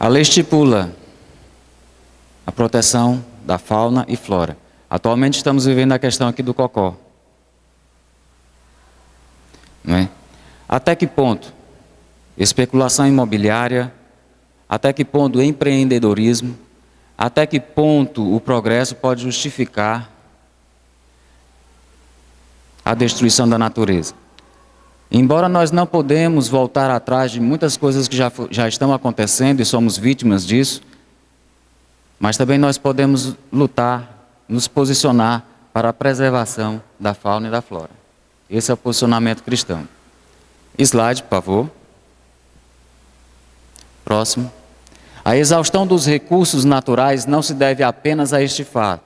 A lei estipula a proteção da fauna e flora. Atualmente estamos vivendo a questão aqui do cocó. Não é? Até que ponto? Especulação imobiliária, até que ponto o empreendedorismo, até que ponto o progresso pode justificar a destruição da natureza. Embora nós não podemos voltar atrás de muitas coisas que já estão acontecendo e somos vítimas disso, mas também nós podemos lutar, nos posicionar para a preservação da fauna e da flora. Esse é o posicionamento cristão. Slide, por favor. Próximo. A exaustão dos recursos naturais não se deve apenas a este fato.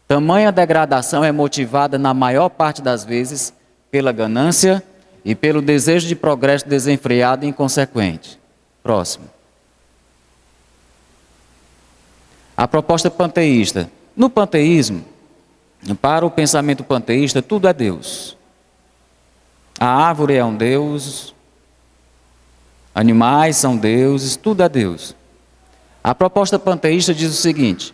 Tamanha degradação é motivada, na maior parte das vezes, pela ganância e pelo desejo de progresso desenfreado e inconsequente. Próximo. A proposta panteísta. No panteísmo, para o pensamento panteísta, tudo é Deus. A árvore é um Deus, animais são deuses, tudo é Deus. A proposta panteísta diz o seguinte: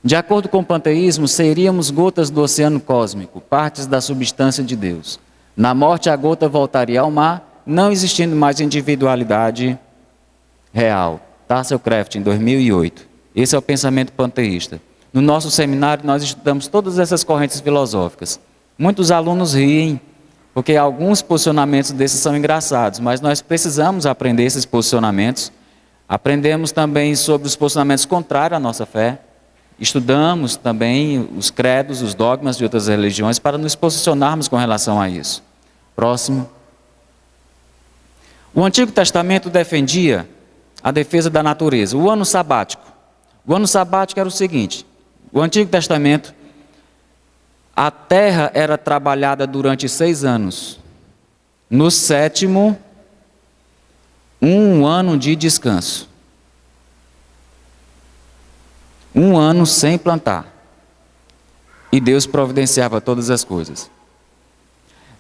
de acordo com o panteísmo, seríamos gotas do oceano cósmico, partes da substância de Deus. Na morte, a gota voltaria ao mar, não existindo mais individualidade real. Tarsil Kraft, em 2008. Esse é o pensamento panteísta. No nosso seminário, nós estudamos todas essas correntes filosóficas. Muitos alunos riem, porque alguns posicionamentos desses são engraçados, mas nós precisamos aprender esses posicionamentos. Aprendemos também sobre os posicionamentos contrários à nossa fé. Estudamos também os credos, os dogmas de outras religiões para nos posicionarmos com relação a isso. Próximo. O Antigo Testamento defendia a defesa da natureza. O ano sabático. O ano sabático era o seguinte: o Antigo Testamento, a terra era trabalhada durante 6 anos. No 7º, um ano de descanso. 1 ano sem plantar. E Deus providenciava todas as coisas.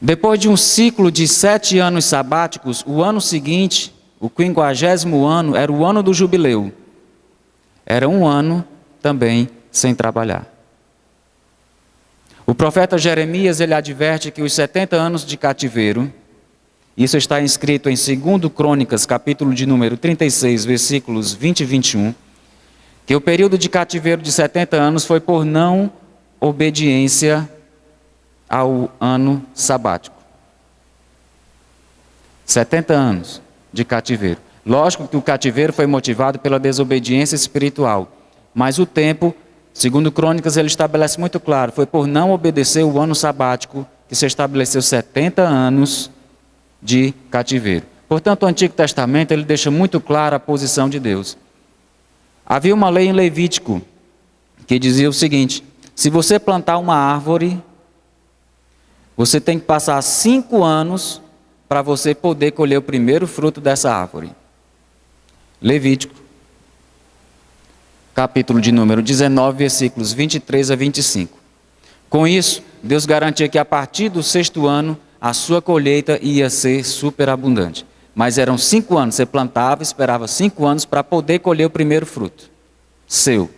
Depois de um ciclo de 7 anos sabáticos, o ano seguinte, o 50º ano, era o ano do jubileu. Era 1 ano também sem trabalhar. O profeta Jeremias, ele adverte que os 70 anos de cativeiro, isso está escrito em 2 Crônicas, capítulo de número 36, versículos 20 e 21, que o período de cativeiro de 70 anos foi por não obediência ao ano sabático. 70 anos de cativeiro. Lógico que o cativeiro foi motivado pela desobediência espiritual, mas o tempo, segundo Crônicas, ele estabelece muito claro, foi por não obedecer o ano sabático que se estabeleceu 70 anos de cativeiro. Portanto, o Antigo Testamento ele deixa muito clara a posição de Deus. Havia uma lei em Levítico que dizia o seguinte: se você plantar uma árvore, você tem que passar 5 anos para você poder colher o primeiro fruto dessa árvore. Levítico, capítulo de número 19, versículos 23 a 25. Com isso, Deus garantia que a partir do 6º ano, a sua colheita ia ser superabundante. Mas eram 5 anos, você plantava, esperava 5 anos para poder colher o primeiro fruto seu.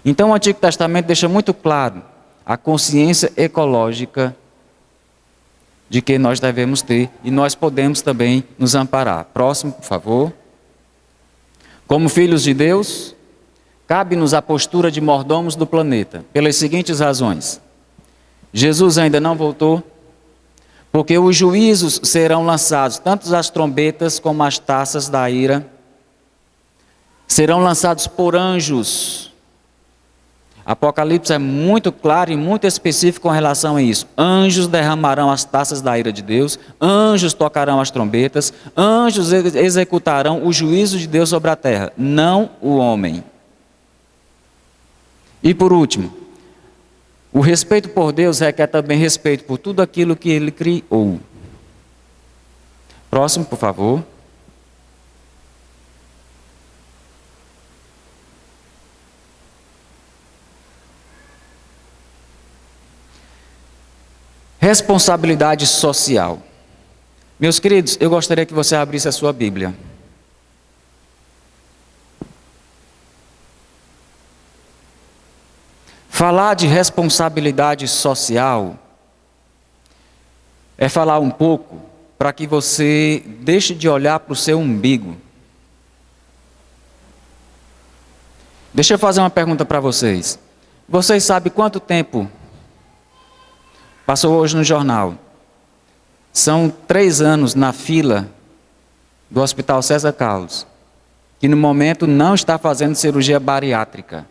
Então o Antigo Testamento deixa muito claro a consciência ecológica de que nós devemos ter e nós podemos também nos amparar. Próximo, por favor. Como filhos de Deus, cabe-nos a postura de mordomos do planeta, pelas seguintes razões. Jesus ainda não voltou, porque os juízos serão lançados, tanto as trombetas como as taças da ira, serão lançados por anjos. Apocalipse é muito claro e muito específico com relação a isso. Anjos derramarão as taças da ira de Deus, anjos tocarão as trombetas, anjos executarão o juízo de Deus sobre a terra, não o homem. E por último, o respeito por Deus requer também respeito por tudo aquilo que Ele criou. Próximo, por favor. Responsabilidade social. Meus queridos, eu gostaria que você abrisse a sua Bíblia. Falar de responsabilidade social é falar um pouco para que você deixe de olhar para o seu umbigo. Deixa eu fazer uma pergunta para vocês. Vocês sabem quanto tempo passou hoje no jornal? São 3 anos na fila do Hospital César Carlos, que no momento não está fazendo cirurgia bariátrica.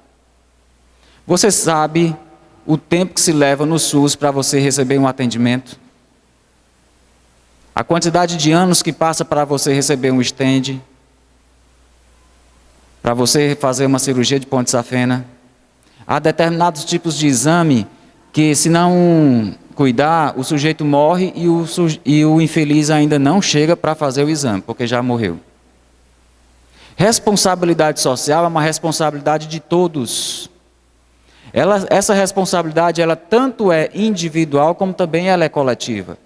Você sabe o tempo que se leva no SUS para você receber um atendimento? A quantidade de anos que passa para você receber um stent, para você fazer uma cirurgia de ponte safena. Há determinados tipos de exame que, se não cuidar, o sujeito morre e o infeliz ainda não chega para fazer o exame, porque já morreu. Responsabilidade social é uma responsabilidade de todos. Essa responsabilidade, ela tanto é individual, como também ela é coletiva.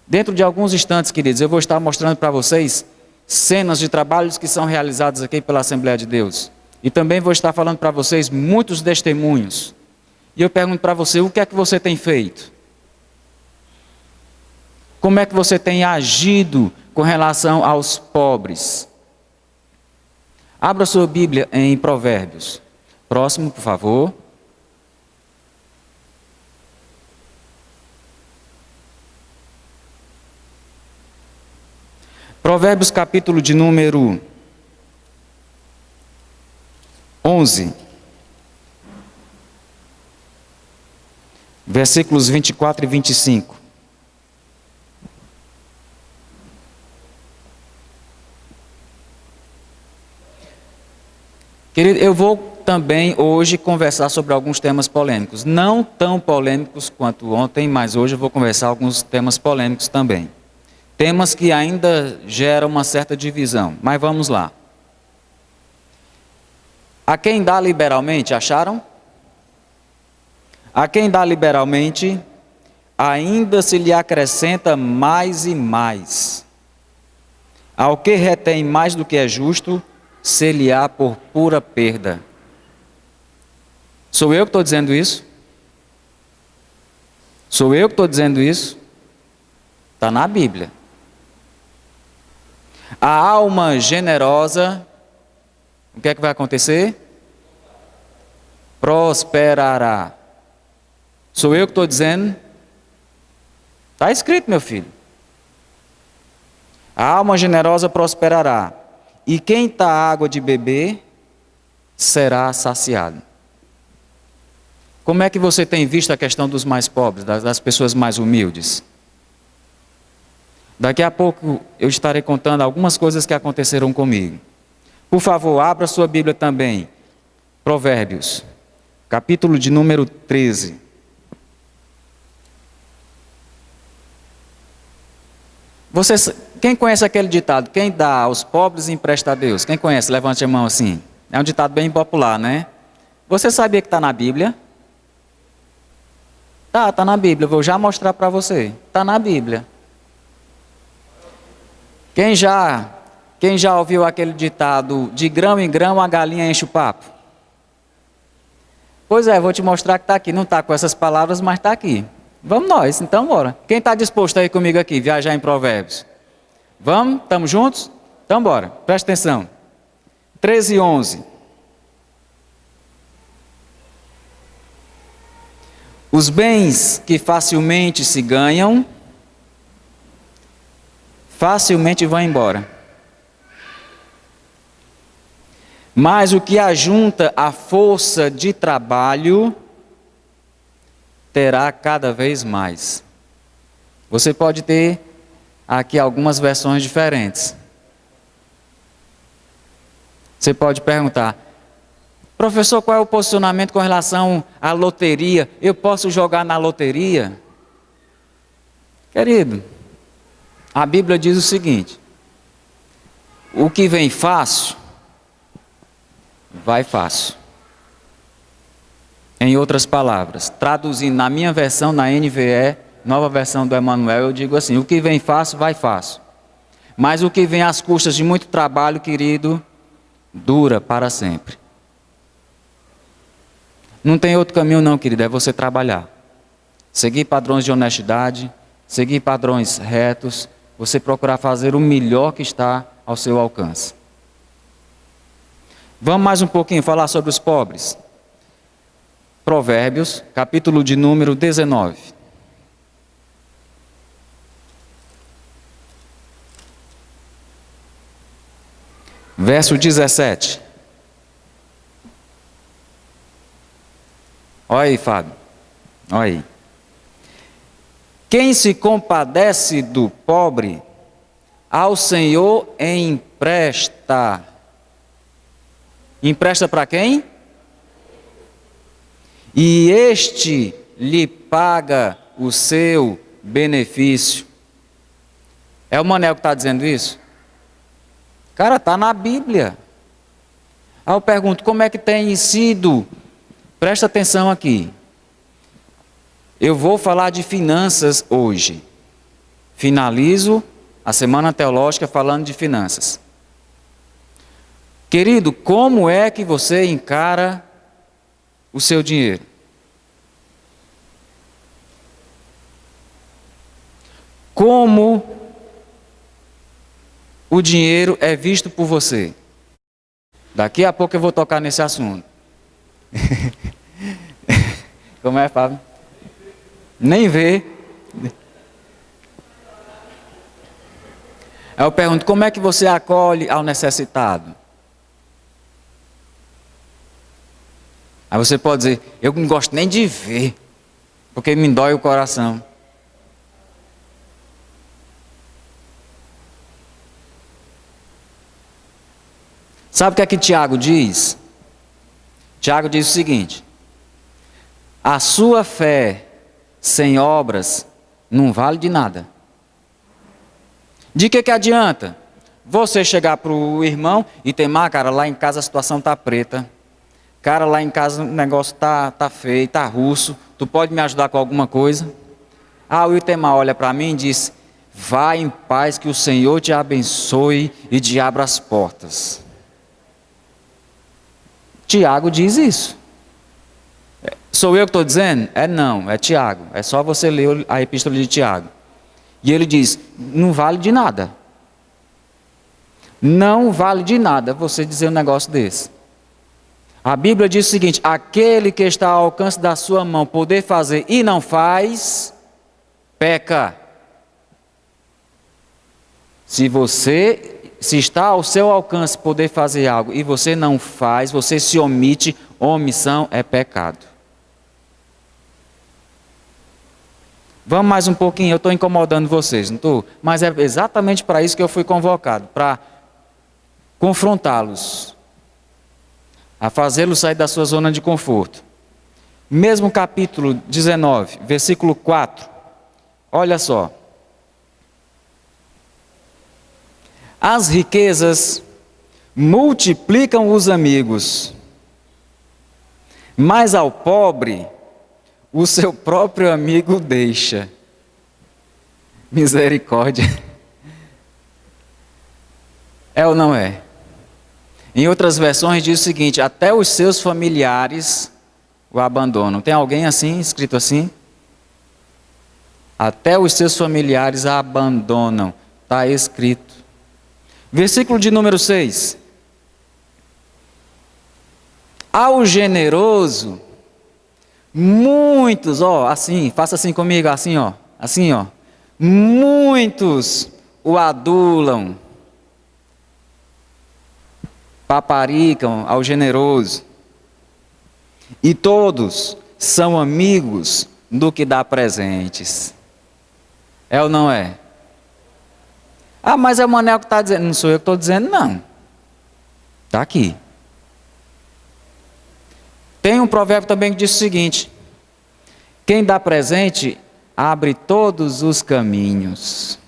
Dentro de alguns instantes, queridos, eu vou estar mostrando para vocês cenas de trabalhos que são realizados aqui pela Assembleia de Deus. E também vou estar falando para vocês muitos testemunhos. E eu pergunto para você, o que é que você tem feito? Como é que você tem agido com relação aos pobres? Abra sua Bíblia em Provérbios. Próximo, por favor. Provérbios capítulo de número 11. Versículos 24 e 25. Querido, eu vou também hoje conversar sobre alguns temas polêmicos. Não tão polêmicos quanto ontem, mas hoje eu vou conversar alguns temas polêmicos também. Temas que ainda geram uma certa divisão, mas vamos lá. A quem dá liberalmente, acharam? A quem dá liberalmente, ainda se lhe acrescenta mais e mais. Ao que retém mais do que é justo, se-lhe-á por pura perda. Sou eu que estou dizendo isso? Sou eu que estou dizendo isso? Está na Bíblia. A alma generosa, o que é que vai acontecer? Prosperará. Sou eu que estou dizendo? Está escrito, meu filho. A alma generosa prosperará. E quem dá água de beber, será saciado. Como é que você tem visto a questão dos mais pobres, das pessoas mais humildes? Daqui a pouco eu estarei contando algumas coisas que aconteceram comigo. Por favor, abra sua Bíblia também. Provérbios, capítulo de número 13. Quem conhece aquele ditado? Quem dá aos pobres empresta a Deus. Quem conhece? Levante a mão assim. É um ditado bem popular, né? Você sabia que está na Bíblia? Está na Bíblia. Vou já mostrar para você. Está na Bíblia. Quem já ouviu aquele ditado, de grão em grão a galinha enche o papo? Pois é, vou te mostrar que está aqui. Não está com essas palavras, mas está aqui. Vamos nós, então bora. Quem está disposto a ir comigo aqui, viajar em Provérbios? Vamos? Estamos juntos? Então bora, presta atenção. 13 e 11. Os bens que facilmente se ganham, facilmente vão embora. Mas o que ajunta a força de trabalho, terá cada vez mais. Você pode ter aqui algumas versões diferentes. Você pode perguntar, professor, qual é o posicionamento com relação à loteria? Eu posso jogar na loteria? Querido, a Bíblia diz o seguinte: o que vem fácil, vai fácil. Em outras palavras, traduzindo na minha versão, na NVE, nova versão do Emanuel, eu digo assim: o que vem fácil, vai fácil. Mas o que vem às custas de muito trabalho, querido, dura para sempre. Não tem outro caminho não, querido, é você trabalhar. Seguir padrões de honestidade, seguir padrões retos, você procurar fazer o melhor que está ao seu alcance. Vamos mais um pouquinho falar sobre os pobres. Provérbios, capítulo de número 19. Verso 17. Olha aí, Fábio. Olha aí. Quem se compadece do pobre, ao Senhor empresta. Empresta para quem? E este lhe paga o seu benefício. É o Manel que está dizendo isso? Cara, está na Bíblia. Aí eu pergunto, como é que tem sido? Presta atenção aqui. Eu vou falar de finanças hoje. Finalizo a semana teológica falando de finanças. Querido, como é que você encara o seu dinheiro? Como o dinheiro é visto por você? Daqui a pouco eu vou tocar nesse assunto. Como é, Fábio? Nem vê. Aí eu pergunto, como é que você acolhe ao necessitado? Aí você pode dizer, eu não gosto nem de ver, porque me dói o coração. Sabe o que é que Tiago diz? Tiago diz o seguinte: a sua fé sem obras não vale de nada. De que adianta você chegar para o irmão e temar, cara, lá em casa a situação está preta. Cara, lá em casa o negócio tá feio, tá russo. Tu pode me ajudar com alguma coisa? Ah, o Itemar olha para mim e diz: vá em paz, que o Senhor te abençoe e te abra as portas. Tiago diz isso. Sou eu que estou dizendo? Não, é Tiago. É só você ler a epístola de Tiago. E ele diz, não vale de nada. Não vale de nada você dizer um negócio desse. A Bíblia diz o seguinte: aquele que está ao alcance da sua mão poder fazer e não faz, peca. Se está ao seu alcance poder fazer algo e você não faz, você se omite, omissão é pecado. Vamos mais um pouquinho, eu estou incomodando vocês, não estou? Mas é exatamente para isso que eu fui convocado, para confrontá-los, a fazê-los sair da sua zona de conforto. Mesmo capítulo 19, versículo 4, olha só. As riquezas multiplicam os amigos, mas ao pobre o seu próprio amigo deixa. Misericórdia. É ou não é? Em outras versões diz o seguinte: até os seus familiares o abandonam. Tem alguém assim, escrito assim? Até os seus familiares a abandonam. Está escrito. Versículo de número 6. Ao generoso, muitos, assim, faça assim comigo, assim, muitos o adulam, paparicam ao generoso, e todos são amigos do que dá presentes. É ou não é? Ah, mas é o Manel que está dizendo. Não sou eu que estou dizendo, não. Está aqui. Tem um provérbio também que diz o seguinte: quem dá presente abre todos os caminhos.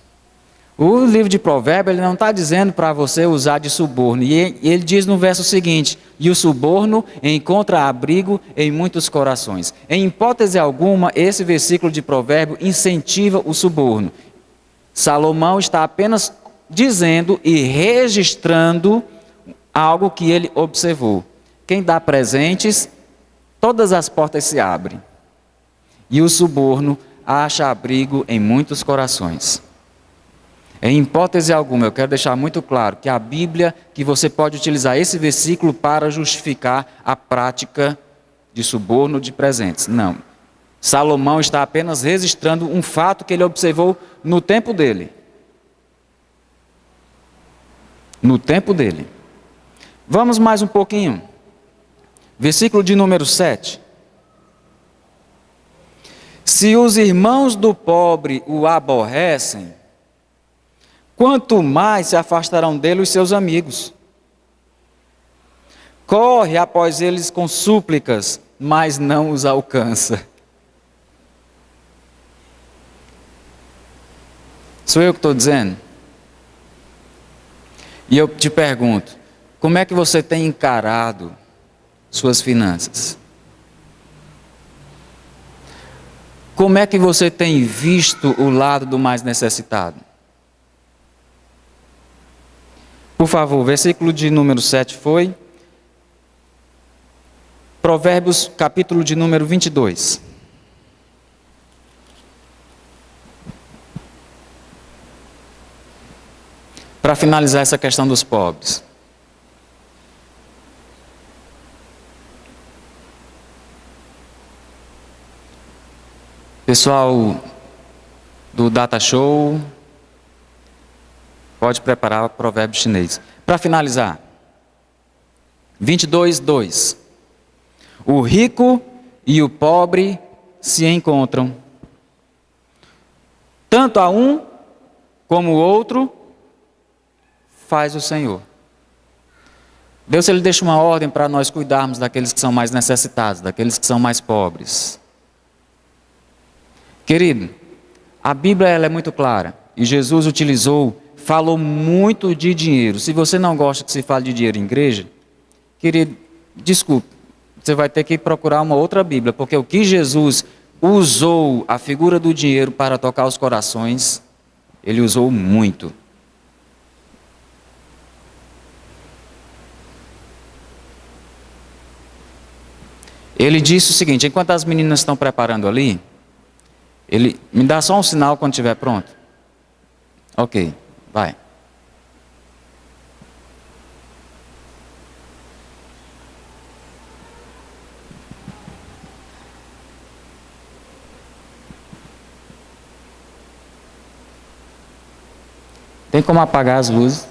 O livro de Provérbios ele não está dizendo para você usar de suborno. E ele diz no verso seguinte: e o suborno encontra abrigo em muitos corações. Em hipótese alguma, esse versículo de Provérbio incentiva o suborno. Salomão está apenas dizendo e registrando algo que ele observou. Quem dá presentes todas as portas se abrem, e o suborno acha abrigo em muitos corações. Em hipótese alguma, eu quero deixar muito claro que a Bíblia, que você pode utilizar esse versículo para justificar a prática de suborno de presentes. Não. Salomão está apenas registrando um fato que ele observou no tempo dele. No tempo dele. Vamos mais um pouquinho. Versículo de número 7. Se os irmãos do pobre o aborrecem, quanto mais se afastarão dele os seus amigos. Corre após eles com súplicas, mas não os alcança. Sou eu que estou dizendo? E eu te pergunto, como é que você tem encarado suas finanças? Como é que você tem visto o lado do mais necessitado? Por favor, versículo de número 7 foi Provérbios, capítulo de número 22. Para finalizar essa questão dos pobres. Pessoal do Data Show, pode preparar o provérbio chinês. Para finalizar, 22, 2. O rico e o pobre se encontram. Tanto a um como o outro faz o Senhor. Deus, ele deixa uma ordem para nós cuidarmos daqueles que são mais necessitados, daqueles que são mais pobres. Querido, a Bíblia ela é muito clara. E Jesus falou muito de dinheiro. Se você não gosta que se fale de dinheiro em igreja, querido, desculpe, você vai ter que procurar uma outra Bíblia, porque o que Jesus usou a figura do dinheiro para tocar os corações, ele usou muito. Ele disse o seguinte, enquanto as meninas estão preparando ali, ele me dá só um sinal quando estiver pronto. Ok, vai. Tem como apagar as luzes?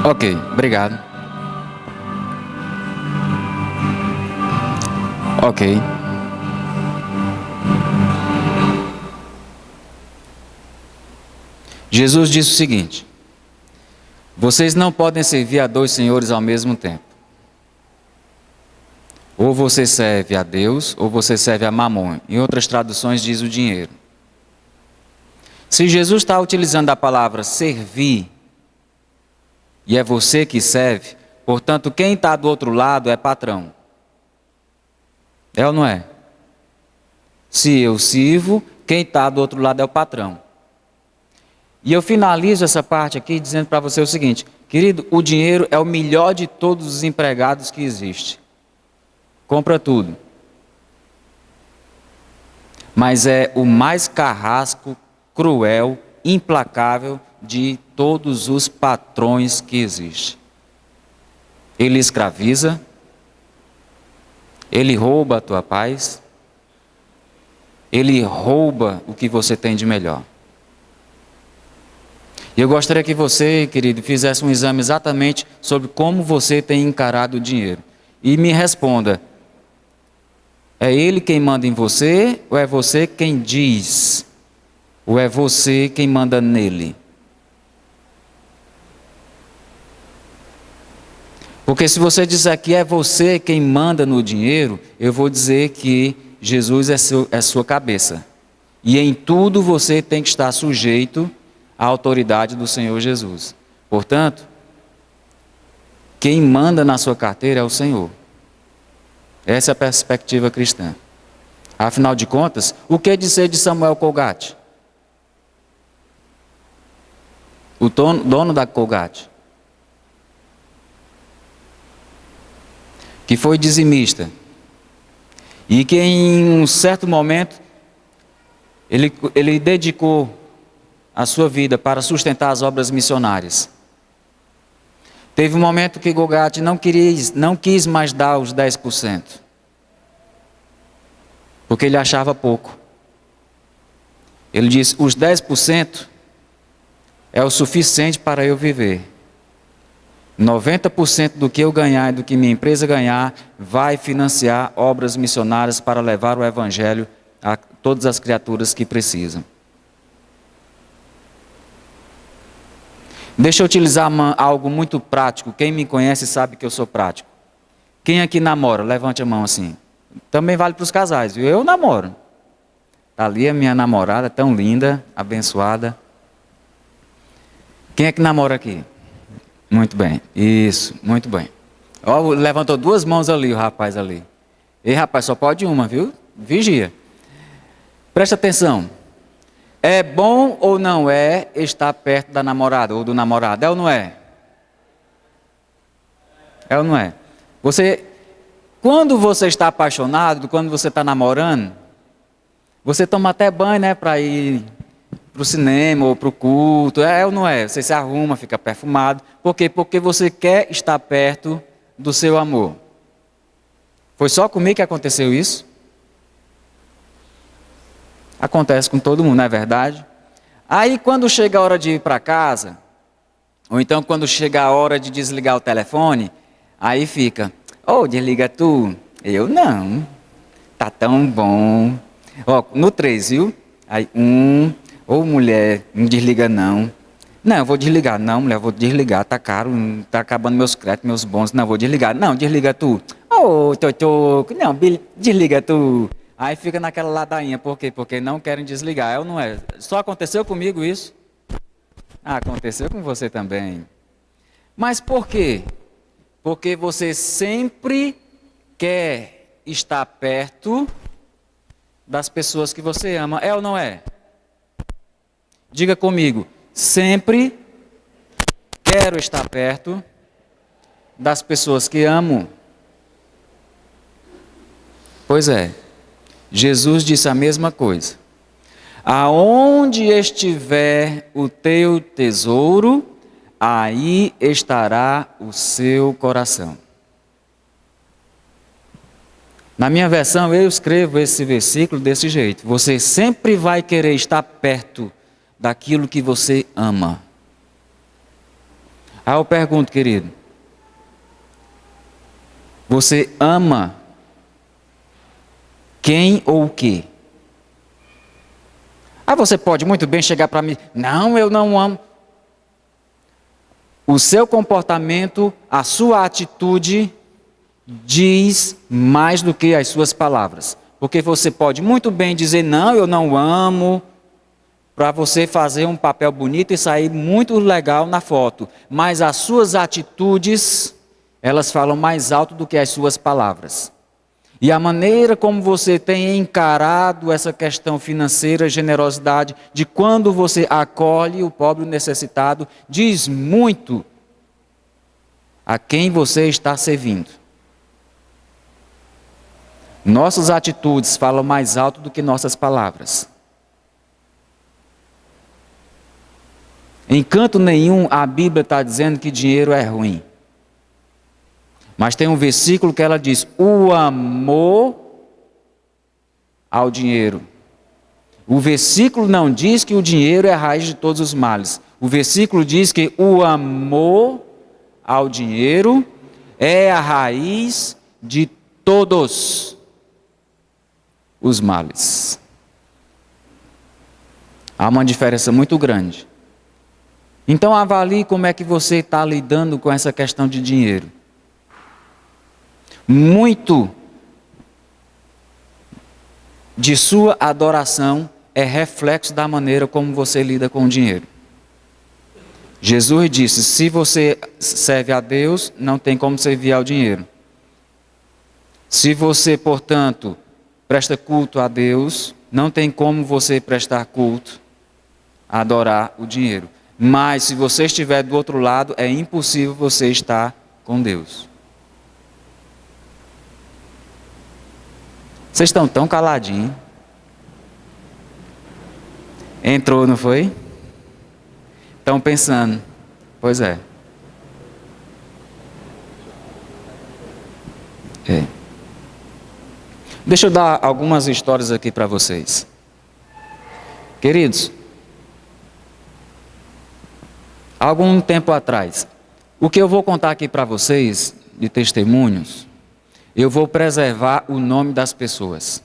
Ok, obrigado. Ok. Jesus disse o seguinte: vocês não podem servir a dois senhores ao mesmo tempo. Ou você serve a Deus, ou você serve a Mamon. Em outras traduções diz o dinheiro. Se Jesus está utilizando a palavra servir, e é você que serve, portanto, quem está do outro lado é patrão. É ou não é? Se eu sirvo, quem está do outro lado é o patrão. E eu finalizo essa parte aqui dizendo para você o seguinte: querido, o dinheiro é o melhor de todos os empregados que existe. Compra tudo. Mas é o mais carrasco, cruel, implacável de todos os patrões que existem. Ele escraviza, ele rouba a tua paz, ele rouba o que você tem de melhor. E eu gostaria que você, querido, fizesse um exame exatamente sobre como você tem encarado o dinheiro. E me responda: é ele quem manda em você, ou é você quem diz? Ou é você quem manda nele? Porque se você disser que é você quem manda no dinheiro, eu vou dizer que Jesus é sua cabeça. E em tudo você tem que estar sujeito à autoridade do Senhor Jesus. Portanto, quem manda na sua carteira é o Senhor. Essa é a perspectiva cristã. Afinal de contas, o que dizer de Samuel Colgate? O dono da Colgate, que foi dizimista, e que em um certo momento ele dedicou a sua vida para sustentar as obras missionárias. Teve um momento que Colgate não quis mais dar os 10%, porque ele achava pouco. Ele disse: os 10% é o suficiente para eu viver. 90% do que eu ganhar e do que minha empresa ganhar vai financiar obras missionárias para levar o evangelho a todas as criaturas que precisam. Deixa eu utilizar algo muito prático. Quem me conhece sabe que eu sou prático. Quem aqui namora? Levante a mão assim. Também vale para os casais, viu? Eu namoro. Está ali a minha namorada, tão linda, abençoada. Quem é que namora aqui? Muito bem, isso, muito bem. Ó, levantou duas mãos ali, o rapaz ali. Ei, rapaz, só pode uma, viu? Vigia. Presta atenção. É bom ou não é estar perto da namorada ou do namorado? É ou não é? É ou não é? Quando você está apaixonado, quando você está namorando, você toma até banho, né, para ir para o cinema ou para o culto, é ou não é? Você se arruma, fica perfumado. Por quê? Porque você quer estar perto do seu amor. Foi só comigo que aconteceu isso? Acontece com todo mundo, não é verdade? Aí quando chega a hora de ir para casa, ou então quando chega a hora de desligar o telefone, aí fica: ô, desliga tu. Eu não. Tá tão bom. Ó, no 3, viu? Aí, ô mulher, não desliga não. Não, eu vou desligar. Não, mulher, eu vou desligar. Tá caro, tá acabando meus créditos, meus bons. Não, vou desligar. Não, desliga tu. Ô, Totô, não, desliga tu. Aí fica naquela ladainha. Por quê? Porque não querem desligar. É ou não é? Só aconteceu comigo isso? Ah, aconteceu com você também. Mas por quê? Porque você sempre quer estar perto das pessoas que você ama. É ou não é? Diga comigo: sempre quero estar perto das pessoas que amo. Pois é, Jesus disse a mesma coisa. Aonde estiver o teu tesouro, aí estará o seu coração. Na minha versão, eu escrevo esse versículo desse jeito: você sempre vai querer estar perto daquilo que você ama. Aí eu pergunto, querido, você ama quem ou o quê? Você pode muito bem chegar para mim, não, eu não amo. O seu comportamento, a sua atitude diz mais do que as suas palavras. Porque você pode muito bem dizer, não, eu não amo, para você fazer um papel bonito e sair muito legal na foto. Mas as suas atitudes, elas falam mais alto do que as suas palavras. E a maneira como você tem encarado essa questão financeira, generosidade, de quando você acolhe o pobre necessitado, diz muito a quem você está servindo. Nossas atitudes falam mais alto do que nossas palavras. Em canto nenhum a Bíblia está dizendo que dinheiro é ruim. Mas tem um versículo que ela diz, o amor ao dinheiro. O versículo não diz que o dinheiro é a raiz de todos os males. O versículo diz que o amor ao dinheiro é a raiz de todos os males. Há uma diferença muito grande. Então avalie como é que você está lidando com essa questão de dinheiro. Muito de sua adoração é reflexo da maneira como você lida com o dinheiro. Jesus disse, se você serve a Deus, não tem como servir ao dinheiro. Se você, portanto, presta culto a Deus, não tem como você prestar culto, adorar o dinheiro. Mas se você estiver do outro lado, é impossível você estar com Deus. Vocês estão tão caladinhos. Entrou, não foi? Estão pensando. Pois é. Deixa eu dar algumas histórias aqui para vocês. Queridos, algum tempo atrás, o que eu vou contar aqui para vocês, de testemunhos, eu vou preservar o nome das pessoas.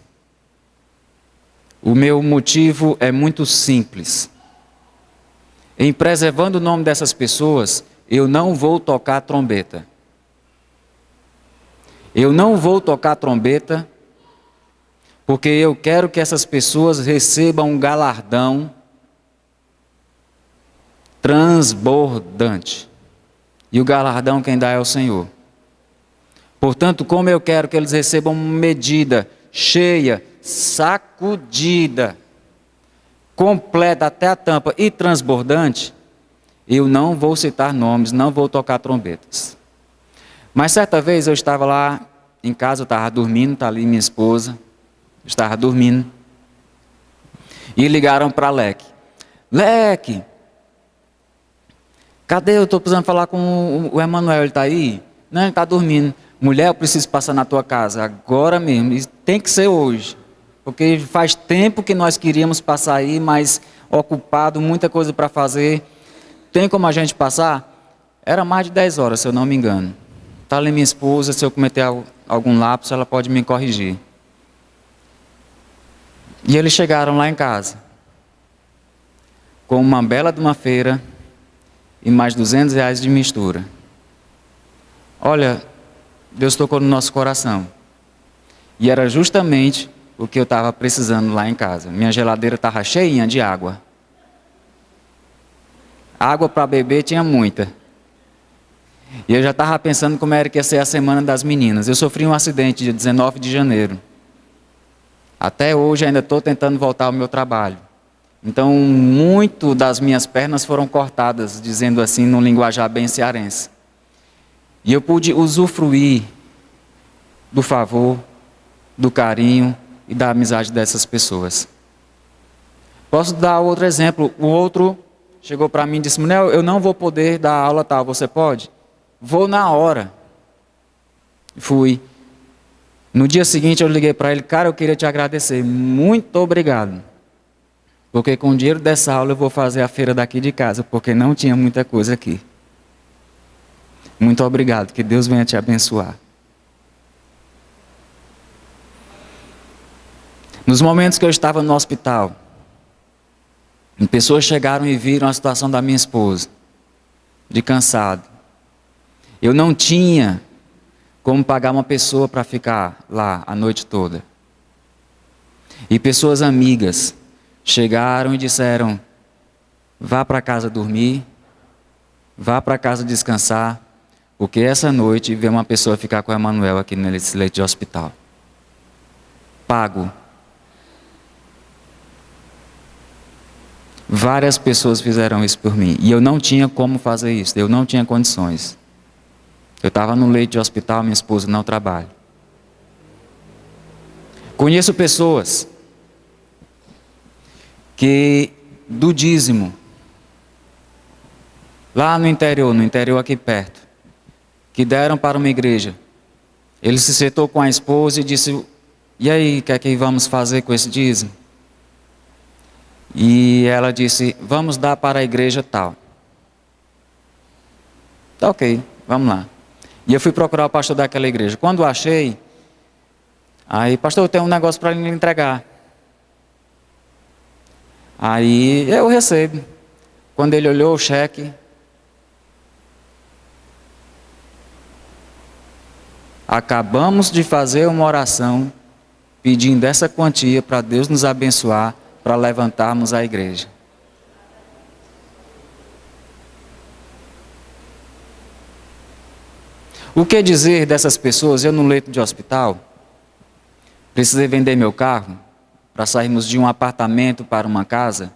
O meu motivo é muito simples. Em preservando o nome dessas pessoas, eu não vou tocar trombeta. Eu não vou tocar trombeta, porque eu quero que essas pessoas recebam um galardão transbordante. E o galardão quem dá é o Senhor. Portanto, como eu quero que eles recebam uma medida cheia, sacudida, completa até a tampa e transbordante, eu não vou citar nomes, não vou tocar trombetas. Mas certa vez eu estava lá em casa, eu estava dormindo, está ali minha esposa, eu estava dormindo, e ligaram para Leque. Leque, cadê? Eu estou precisando falar com o Emanuel, ele está aí? Não, ele está dormindo. Mulher, eu preciso passar na tua casa, agora mesmo, e tem que ser hoje. Porque faz tempo que nós queríamos passar aí, mas ocupado, muita coisa para fazer. Tem como a gente passar? Era mais de 10 horas, se eu não me engano. Está ali minha esposa, se eu cometer algum lapso, ela pode me corrigir. E eles chegaram lá em casa, com uma bela de uma feira e mais R$200 de mistura. Olha, Deus tocou no nosso coração. E era justamente o que eu estava precisando lá em casa. Minha geladeira estava cheinha de água. Água para beber tinha muita. E eu já estava pensando como era que ia ser a semana das meninas. Eu sofri um acidente dia 19 de janeiro. Até hoje ainda estou tentando voltar ao meu trabalho. Então, muito das minhas pernas foram cortadas, dizendo assim, num linguajar bem cearense. E eu pude usufruir do favor, do carinho e da amizade dessas pessoas. Posso dar outro exemplo. O outro chegou para mim e disse, Manel, eu não vou poder dar aula tal, você pode? Vou na hora. Fui. No dia seguinte eu liguei para ele, cara, eu queria te agradecer, muito obrigado. Porque com o dinheiro dessa aula eu vou fazer a feira daqui de casa, porque não tinha muita coisa aqui. Muito obrigado, que Deus venha te abençoar. Nos momentos que eu estava no hospital, pessoas chegaram e viram a situação da minha esposa, de cansado. Eu não tinha como pagar uma pessoa para ficar lá a noite toda. E pessoas amigas chegaram e disseram: vá para casa dormir, vá para casa descansar, porque essa noite veio uma pessoa ficar com o Emanuel aqui nesse leito de hospital. Pago. Várias pessoas fizeram isso por mim. E eu não tinha como fazer isso. Eu não tinha condições. Eu estava no leito de hospital, minha esposa não trabalha. Conheço pessoas que do dízimo, lá no interior aqui perto, que deram para uma igreja. Ele se sentou com a esposa e disse: e aí, o que é que vamos fazer com esse dízimo? E ela disse: vamos dar para a igreja tal. Tá, ok, vamos lá. E eu fui procurar o pastor daquela igreja. Quando achei, aí, pastor, eu tenho um negócio para lhe entregar. Aí eu recebo. Quando ele olhou o cheque, acabamos de fazer uma oração pedindo essa quantia para Deus nos abençoar, para levantarmos a igreja. O que dizer dessas pessoas? Eu no leito de hospital, precisei vender meu carro para sairmos de um apartamento para uma casa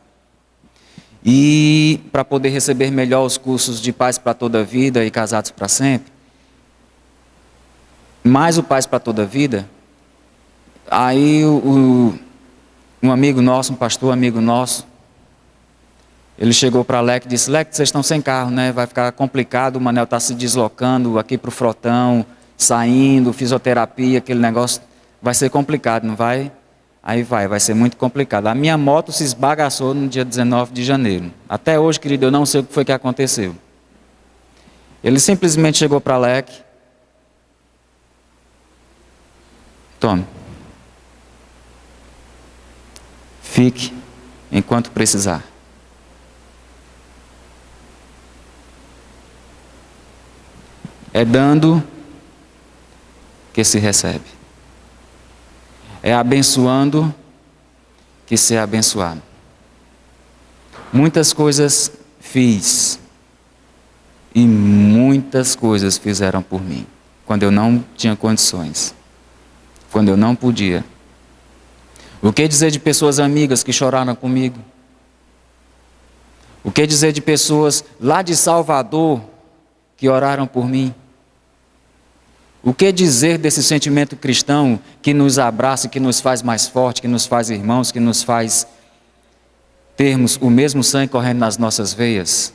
e para poder receber melhor os cursos de Paz para Toda a Vida e Casados para Sempre. Mais o Paz para Toda a Vida. Aí um amigo nosso, um pastor amigo nosso, ele chegou para Leque e disse: Leque, vocês estão sem carro, né? Vai ficar complicado, o Manel está se deslocando aqui para o Frotão, saindo, fisioterapia, aquele negócio, vai ser complicado, não vai? Aí vai ser muito complicado. A minha moto se esbagaçou no dia 19 de janeiro. Até hoje, querido, eu não sei o que foi que aconteceu. Ele simplesmente chegou para Leque: tome, fique enquanto precisar. É dando que se recebe. É abençoando que se é abençoado. Muitas coisas fiz e muitas coisas fizeram por mim, quando eu não tinha condições, quando eu não podia. O que dizer de pessoas amigas que choraram comigo? O que dizer de pessoas lá de Salvador que oraram por mim? O que dizer desse sentimento cristão que nos abraça, que nos faz mais forte, que nos faz irmãos, que nos faz termos o mesmo sangue correndo nas nossas veias?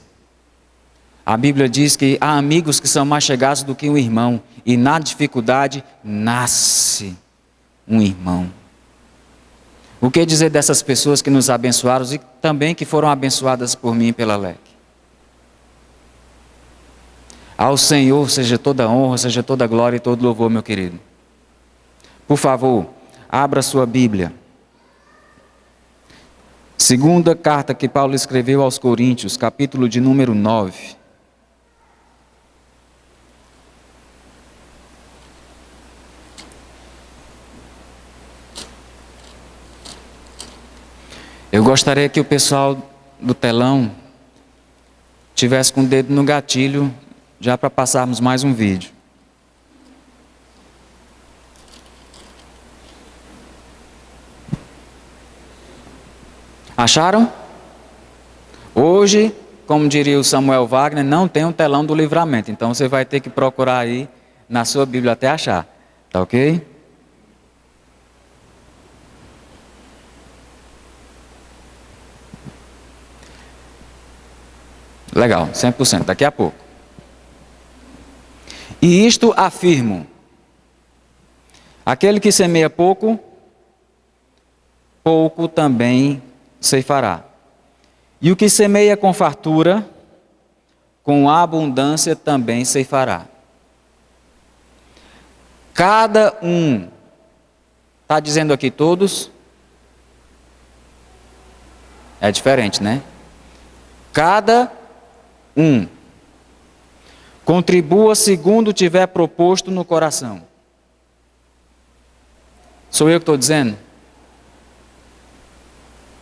A Bíblia diz que há amigos que são mais chegados do que um irmão, e na dificuldade nasce um irmão. O que dizer dessas pessoas que nos abençoaram e também que foram abençoadas por mim e pela Leque? Ao Senhor seja toda honra, seja toda glória e todo louvor, meu querido. Por favor, abra sua Bíblia. Segunda carta que Paulo escreveu aos Coríntios, capítulo de número 9. Eu gostaria que o pessoal do telão tivesse com o dedo no gatilho, já para passarmos mais um vídeo. Acharam? Hoje, como diria o Samuel Wagner, não tem um telão do livramento. Então você vai ter que procurar aí na sua Bíblia até achar. Tá ok? Legal, 100%, daqui a pouco. E isto afirmo: aquele que semeia pouco, pouco também ceifará. E o que semeia com fartura, com abundância também ceifará. Cada um, está dizendo aqui todos? É diferente, né? Cada um contribua segundo tiver proposto no coração. Sou eu que estou dizendo?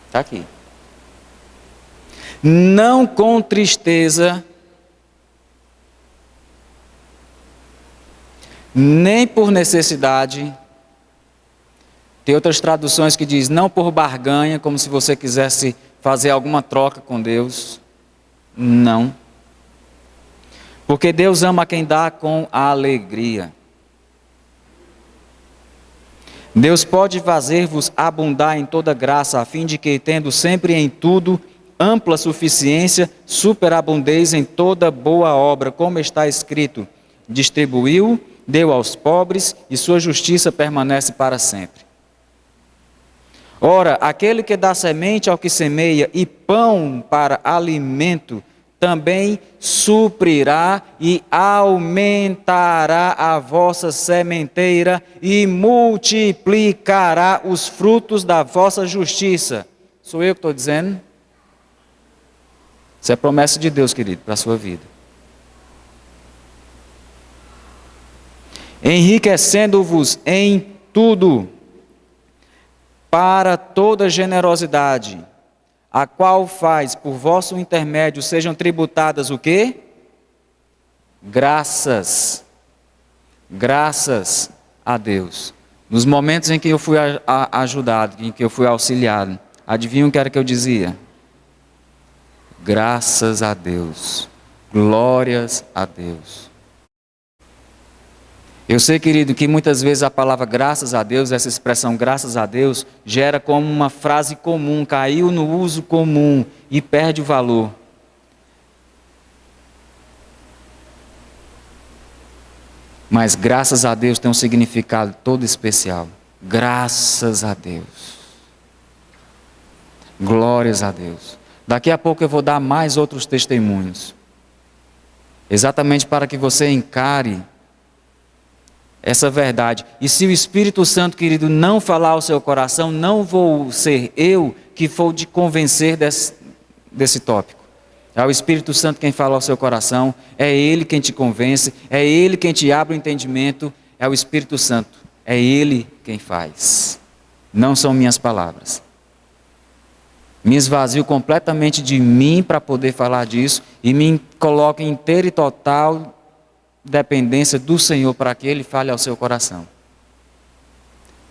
Está aqui. Não com tristeza, nem por necessidade. Tem outras traduções que diz não por barganha, como se você quisesse fazer alguma troca com Deus. Não. Porque Deus ama quem dá com alegria. Deus pode fazer-vos abundar em toda graça, a fim de que, tendo sempre em tudo ampla suficiência, superabundeis em toda boa obra, como está escrito: distribuiu, deu aos pobres, e sua justiça permanece para sempre. Ora, aquele que dá semente ao que semeia e pão para alimento, também suprirá e aumentará a vossa sementeira e multiplicará os frutos da vossa justiça. Sou eu que estou dizendo? Isso é promessa de Deus, querido, para a sua vida. Enriquecendo-vos em tudo, para toda generosidade, a qual faz por vosso intermédio sejam tributadas o quê? Graças a Deus. Nos momentos em que eu fui ajudado, em que eu fui auxiliado, adivinham o que era que eu dizia? Graças a Deus, glórias a Deus. Eu sei, querido, que muitas vezes a palavra graças a Deus, essa expressão graças a Deus, gera como uma frase comum, caiu no uso comum e perde o valor. Mas graças a Deus tem um significado todo especial. Graças a Deus. Glórias a Deus. Daqui a pouco eu vou dar mais outros testemunhos. Exatamente para que você encare essa verdade. E se o Espírito Santo, querido, não falar ao seu coração, não vou ser eu que vou te convencer desse tópico. É o Espírito Santo quem fala ao seu coração, é Ele quem te convence, é Ele quem te abre o entendimento, é o Espírito Santo, é Ele quem faz. Não são minhas palavras. Me esvazio completamente de mim para poder falar disso e me coloco em inteira e total dependência do Senhor para que Ele fale ao seu coração.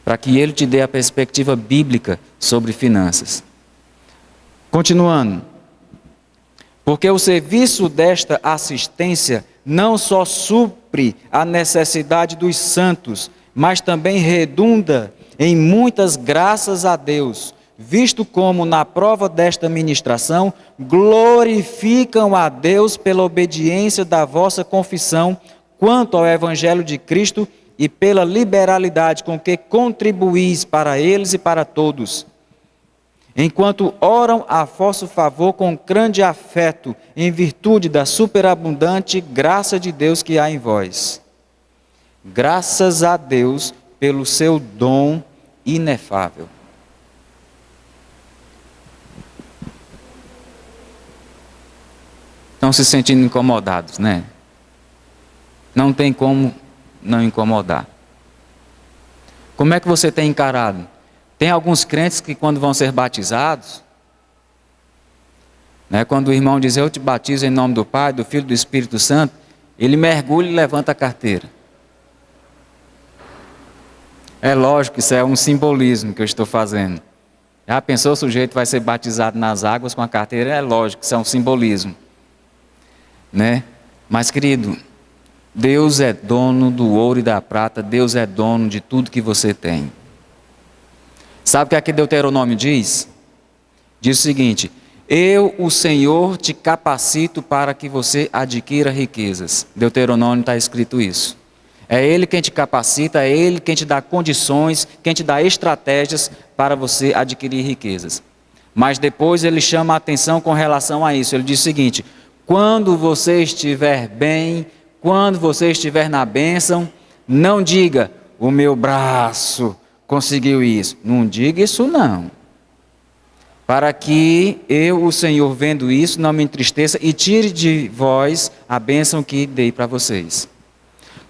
Para que Ele te dê a perspectiva bíblica sobre finanças. Continuando. Porque o serviço desta assistência não só supre a necessidade dos santos, mas também redunda em muitas graças a Deus, visto como na prova desta ministração glorificam a Deus pela obediência da vossa confissão quanto ao Evangelho de Cristo e pela liberalidade com que contribuís para eles e para todos, enquanto oram a vosso favor com grande afeto, em virtude da superabundante graça de Deus que há em vós. Graças a Deus pelo seu dom inefável. Estão se sentindo incomodados, né? Não tem como não incomodar. Como é que você tem encarado? Tem alguns crentes que quando vão ser batizados, né, quando o irmão diz, eu te batizo em nome do Pai, do Filho e do Espírito Santo, ele mergulha e levanta a carteira. É lógico que isso é um simbolismo que eu estou fazendo. Já pensou, o sujeito vai ser batizado nas águas com a carteira? É lógico que isso é um simbolismo. Né? Mas, querido, Deus é dono do ouro e da prata, Deus é dono de tudo que você tem. Sabe o que aqui Deuteronômio diz? Diz o seguinte: eu, o Senhor, te capacito para que você adquira riquezas. Deuteronômio está escrito isso. É Ele quem te capacita, é Ele quem te dá condições, quem te dá estratégias para você adquirir riquezas. Mas depois ele chama a atenção com relação a isso. Ele diz o seguinte: Quando você estiver bem, quando você estiver na bênção, não diga, o meu braço conseguiu isso. Não diga isso não. Para que eu, o Senhor, vendo isso, não me entristeça e tire de vós a bênção que dei para vocês.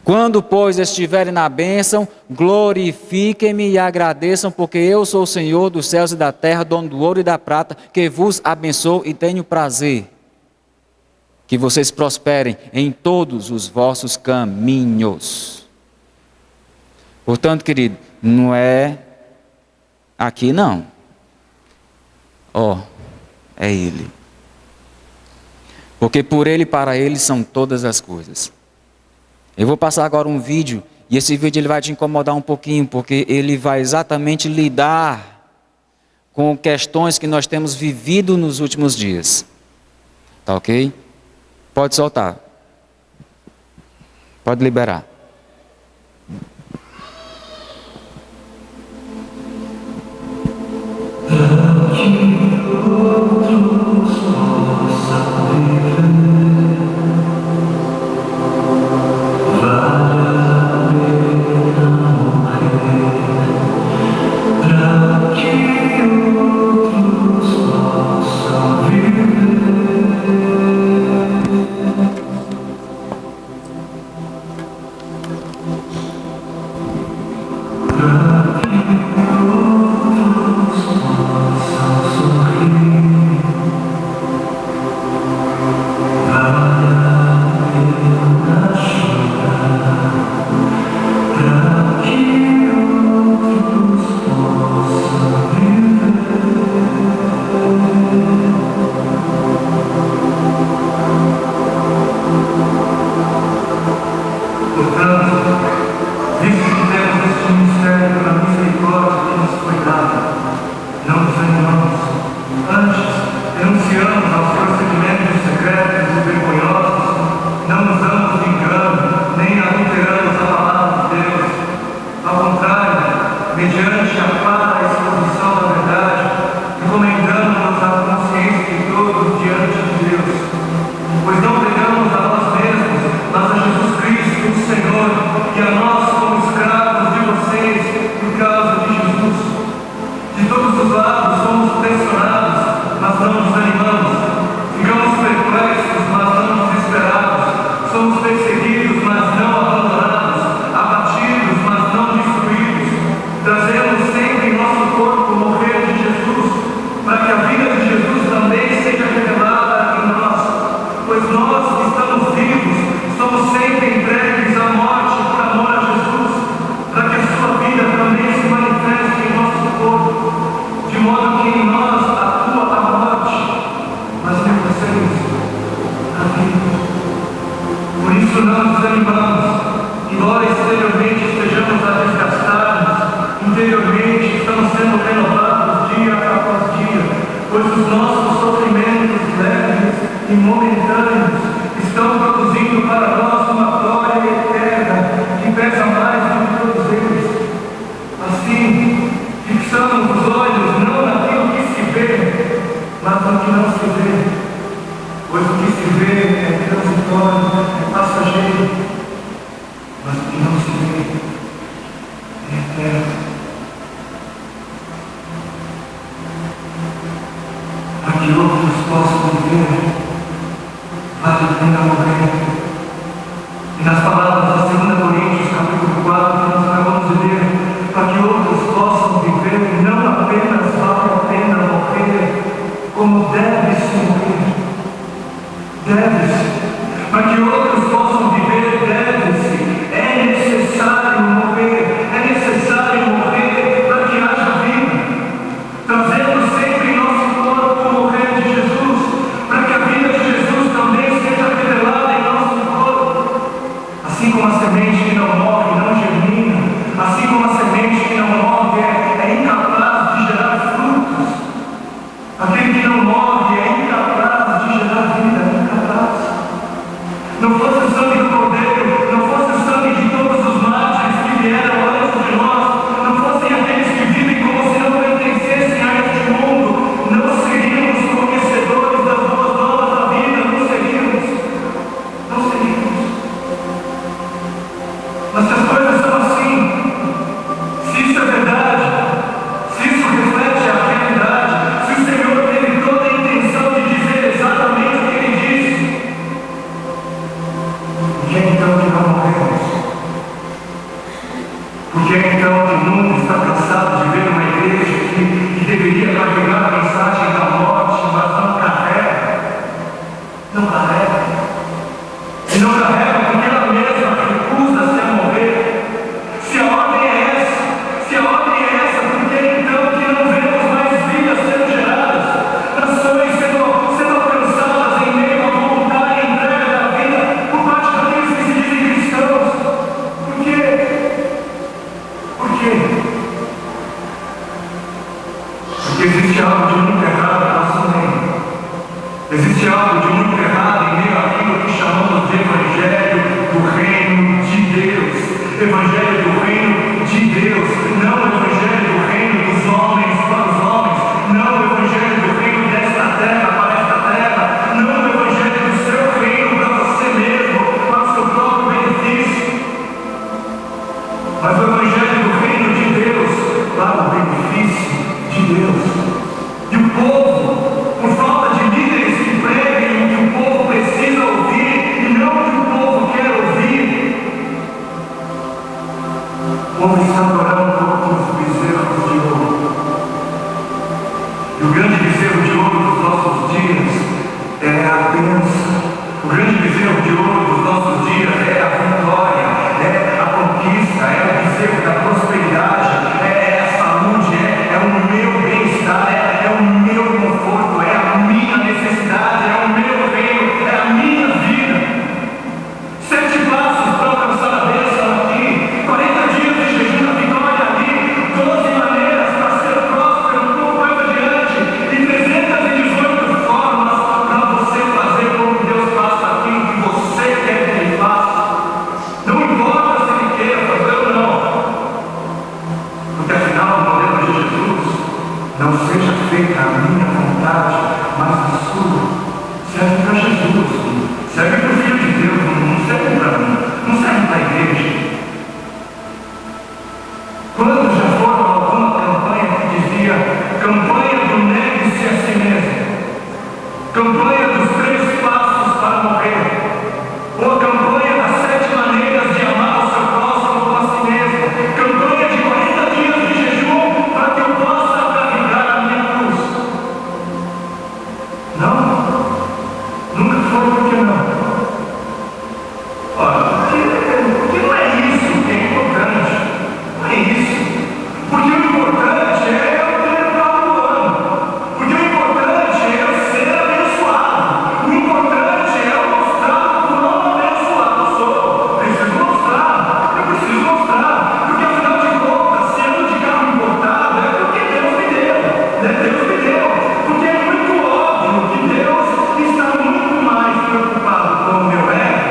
Quando, pois, estiverem na bênção, glorifiquem-me e agradeçam, porque eu sou o Senhor dos céus e da terra, dono do ouro e da prata, que vos abençoo e tenho prazer que vocês prosperem em todos os vossos caminhos. Portanto, querido, não é aqui não. É Ele. Porque por Ele e para Ele são todas as coisas. Eu vou passar agora um vídeo, e esse vídeo ele vai te incomodar um pouquinho, porque ele vai exatamente lidar com questões que nós temos vivido nos últimos dias. Tá ok? Pode soltar. Pode liberar. Aquele que não morre é incapaz de gerar vida, é incapaz. Não Existe algo de muito errado em meio àquilo que chamamos de Evangelho do Reino de Deus. Evangelho do Reino de Deus, não o Evangelho do Reino dos homens para os homens, não o Evangelho do Reino desta terra para esta terra, não o Evangelho do seu reino para você mesmo, para o seu próprio benefício, mas o Evangelho do Reino de Deus para o benefício de Deus. E o povo, por falta de líderes que preguem o que o povo precisa ouvir e não o que o povo quer ouvir, o povo está adorando outros bezerros de ouro. E o grande bezerro de ouro dos nossos dias é a bênção. O grande bezerro de ouro dos nossos dias é a vitória, é a conquista, é o bezerro da prosperidade, é a saúde, é o meu bem-estar, é o meu conforto, é a minha necessidade, é o meu reino, é a minha vida. 7 passos para alcançar a bênção aqui, 40 dias de jejum da vitória ali, 12 maneiras para ser próspero um pouco mais adiante, e 318 formas para você fazer como Deus faça aquilo que você quer que Ele faça. Não importa se Ele queira fazer ou não, porque afinal o modelo de Jesus: não seja feita a minha vontade, mas a sua. Serve para Jesus, serve para o Filho de Deus, não serve para mim, não serve para a igreja. Quando já foram a alguma campanha que dizia campanha do negue-se a si mesmo, campanha dos 3 passos para morrer, ou a campanha das 7 maneiras de amar o seu próximo como a si mesmo, campanha de 40 dias de jejum para que eu possa carregar a minha cruz? Não, nunca foi. Por que não? Olha, porque não é isso que é importante, não é isso. Porque o importante é eu ter o carro do ano, porque o importante é eu ser abençoado, o importante é eu mostrar o quão abençoado eu sou. Preciso mostrar, eu preciso mostrar, porque afinal de contas, se ando de carro importado, é porque Deus me deu, né? Deus me deu, porque é muito óbvio que Deus está muito mais preocupado com o meu ego.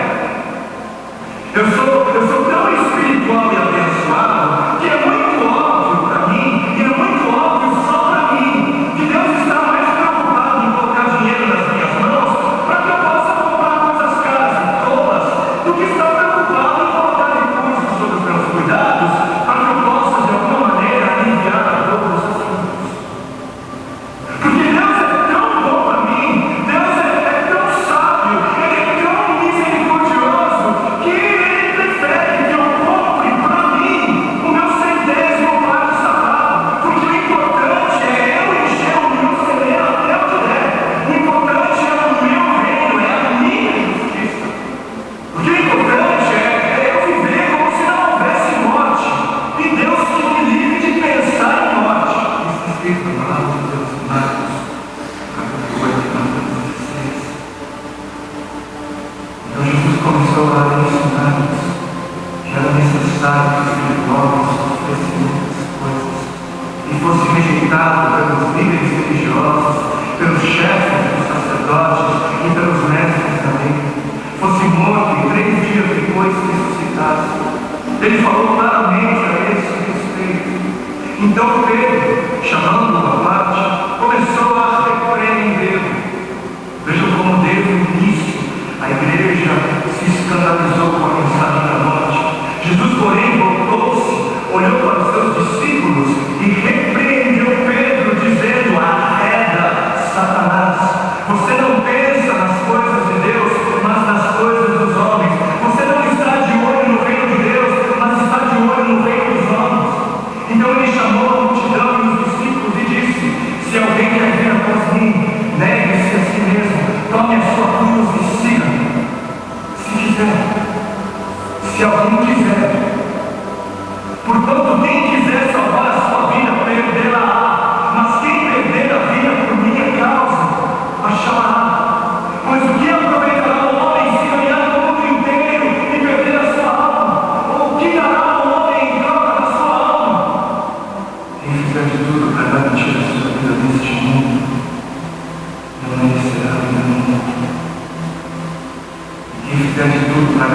Eu sou tão espiritual e abençoado que é muito óbvio para mim, e é muito óbvio só para mim, que Deus está mais preocupado em colocar dinheiro nas minhas mãos para que eu possa comprar coisas caras e tolas, do que está preocupado em colocar recursos sobre os meus cuidados para que eu possa, de alguma maneira, aliviar a dor dos seus filhos. Porque Deus é tão bom para mim, Deus é tão sábio, Ele é tão misericordioso, que Ele prefere que eu compre para mim o meu 100º par de sapato, porque o importante é eu encher o meu celeiro até onde der. O importante é o meu reino, é a minha justiça. Porque o importante é eu viver como se não houvesse morte, e Deus que me livre de pensar em morte. Isso está escrito na palavra de Deus em Marcos, capítulo 8, versículo 16. Então Jesus começou a ensinar-nos que era necessário que aquele homem sofresse muitas coisas e fosse rejeitado pelos líderes religiosos, pelos chefes dos sacerdotes e pelos mestres da lei, fosse morto e 3 dias depois ressuscitasse. Ele falou claramente a esse respeito. Então Pedro, chamando-o à parte, começou a repreendê-lo. Vejam como desde o início a igreja se escandalizou com a mensagem da morte. Jesus, porém, voltou-se, olhou para os seus discípulos e repreendeu Pedro, dizendo: arreda, Satanás, você não pensa nas coisas de Deus, mas nas coisas dos homens. Você não está de olho no reino de Deus, mas está de olho no reino dos homens. Então ele chamou a multidão e os discípulos e disse: se alguém quer vir após mim, negue-se a si mesmo, tome a sua cruz e siga-me. Se quiser, se alguém quiser, porquanto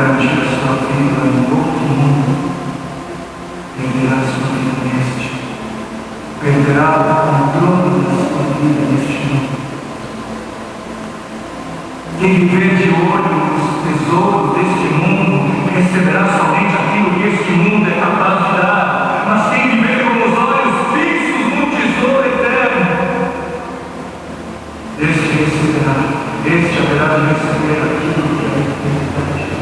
garantir a sua vida em outro mundo, perderá a sua vida neste. Perderá o controle da sua vida neste mundo. Quem viver de olho nos tesouros deste mundo receberá somente aquilo que este mundo é capaz de dar. Mas quem viver com os olhos fixos no tesouro eterno, este receberá. Este haverá de receber aquilo que é a eternidade.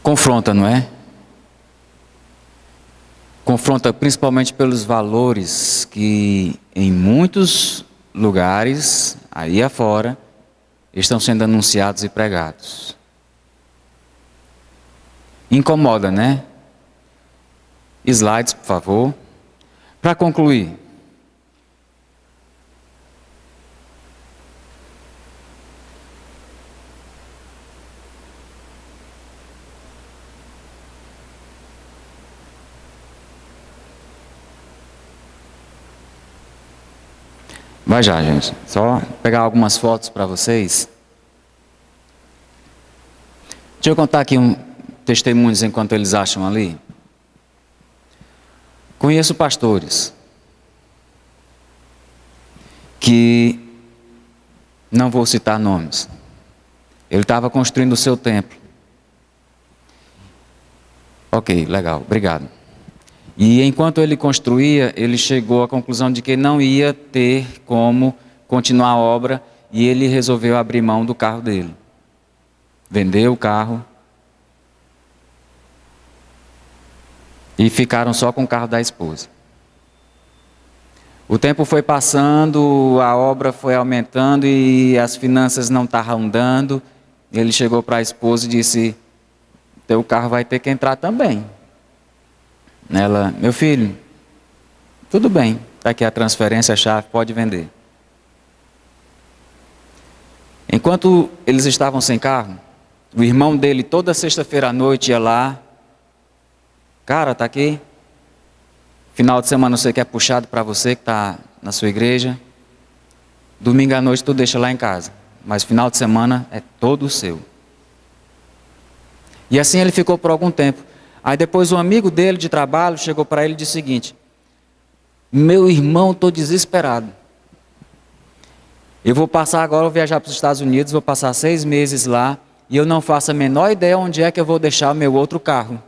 Confronta, não é? Confronta principalmente pelos valores que em muitos lugares, aí afora, estão sendo anunciados e pregados. Incomoda, né? Slides, por favor. Para concluir, vai já, gente. Só pegar algumas fotos para vocês. Deixa eu contar aqui testemunhos enquanto eles acham ali. Conheço pastores que, não vou citar nomes, ele estava construindo o seu templo. Ok, legal, obrigado. E enquanto ele construía, ele chegou à conclusão de que não ia ter como continuar a obra e ele resolveu abrir mão do carro dele. Vendeu o carro e ficaram só com o carro da esposa. O tempo foi passando, a obra foi aumentando e as finanças não estavam dando. Ele chegou para a esposa e disse: teu carro vai ter que entrar também. Ela: meu filho, tudo bem, está aqui a transferência, a chave, pode vender. Enquanto eles estavam sem carro, o irmão dele toda sexta-feira à noite ia lá: cara, está aqui, final de semana você quer puxado para você que está na sua igreja, domingo à noite tu deixa lá em casa, mas final de semana é todo seu. E assim ele ficou por algum tempo. Aí depois um amigo dele de trabalho chegou para ele e disse o seguinte: meu irmão, estou desesperado. Eu vou passar agora, vou viajar para os Estados Unidos, vou passar 6 meses lá, e eu não faço a menor ideia onde é que eu vou deixar o meu outro carro.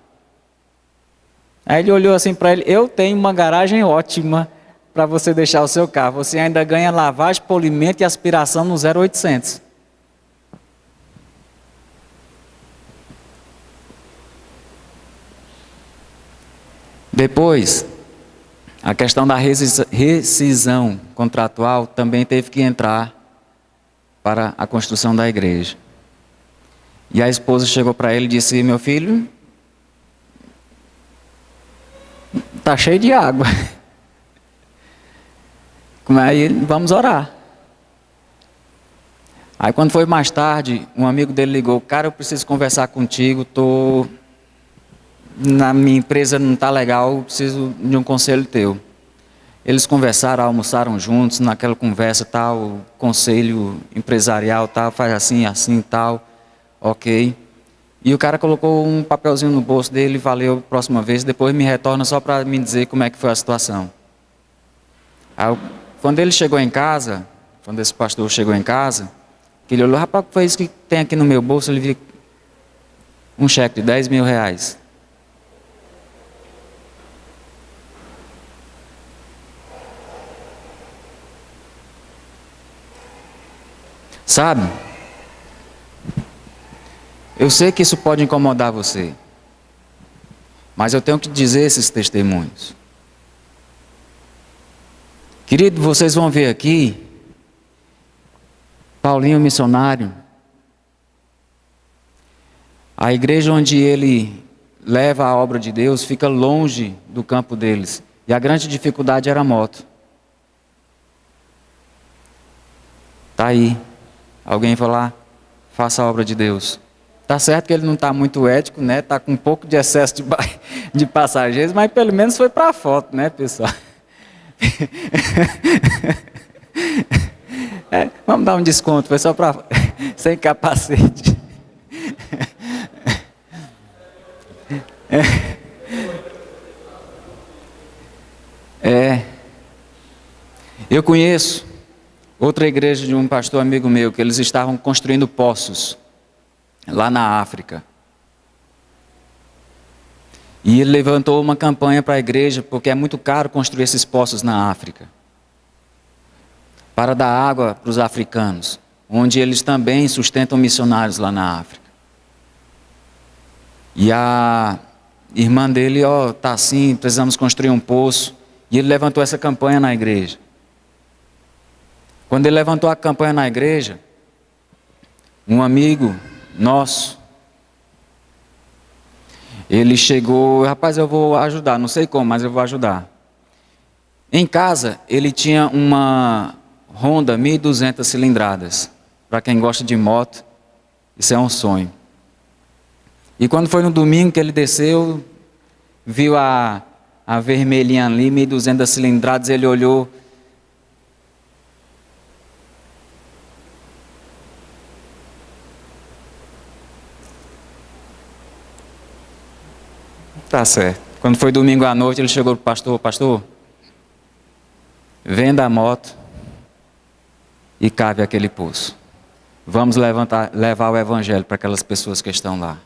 Aí ele olhou assim para ele: eu tenho uma garagem ótima para você deixar o seu carro. Você ainda ganha lavagem, polimento e aspiração no 0800. Depois, a questão da rescisão contratual também teve que entrar para a construção da igreja. E a esposa chegou para ele e disse: meu filho, está cheio de água. Aí vamos orar. Aí quando foi mais tarde, um amigo dele ligou: cara, eu preciso conversar contigo, na minha empresa não está legal, eu preciso de um conselho teu. Eles conversaram, almoçaram juntos, naquela conversa tal, conselho empresarial tal, faz assim, assim tal, ok. E o cara colocou um papelzinho no bolso dele: valeu, próxima vez, depois me retorna só para me dizer como é que foi a situação. Aí, quando ele chegou em casa, quando esse pastor chegou em casa, ele olhou: rapaz, o que foi isso que tem aqui no meu bolso? Ele viu um cheque de 10 mil reais. Sabe? Eu sei que isso pode incomodar você, mas eu tenho que dizer esses testemunhos. Querido, vocês vão ver aqui, Paulinho missionário, a igreja onde ele leva a obra de Deus fica longe do campo deles. E a grande dificuldade era a moto. Está aí. Alguém vai lá, faça a obra de Deus. Está certo que ele não está muito ético, né? Está com um pouco de excesso de passageiros, mas pelo menos foi para a foto, né, pessoal? Vamos dar um desconto, foi só para sem capacete. Eu conheço outra igreja de um pastor amigo meu, que eles estavam construindo poços lá na África. E ele levantou uma campanha para a igreja, porque é muito caro construir esses poços na África, para dar água para os africanos, onde eles também sustentam missionários lá na África. E a irmã dele, tá assim, precisamos construir um poço. E ele levantou essa campanha na igreja. Quando ele levantou a campanha na igreja, um amigo nosso, ele chegou, rapaz, eu vou ajudar, não sei como, mas eu vou ajudar. Em casa, ele tinha uma Honda 1.200 cilindradas. Para quem gosta de moto, isso é um sonho. E quando foi no domingo que ele desceu, viu a vermelhinha ali, 1.200 cilindradas, ele olhou. Tá certo. Quando foi domingo à noite, ele chegou para o pastor, venda a moto e cave aquele poço. Vamos levar o evangelho para aquelas pessoas que estão lá.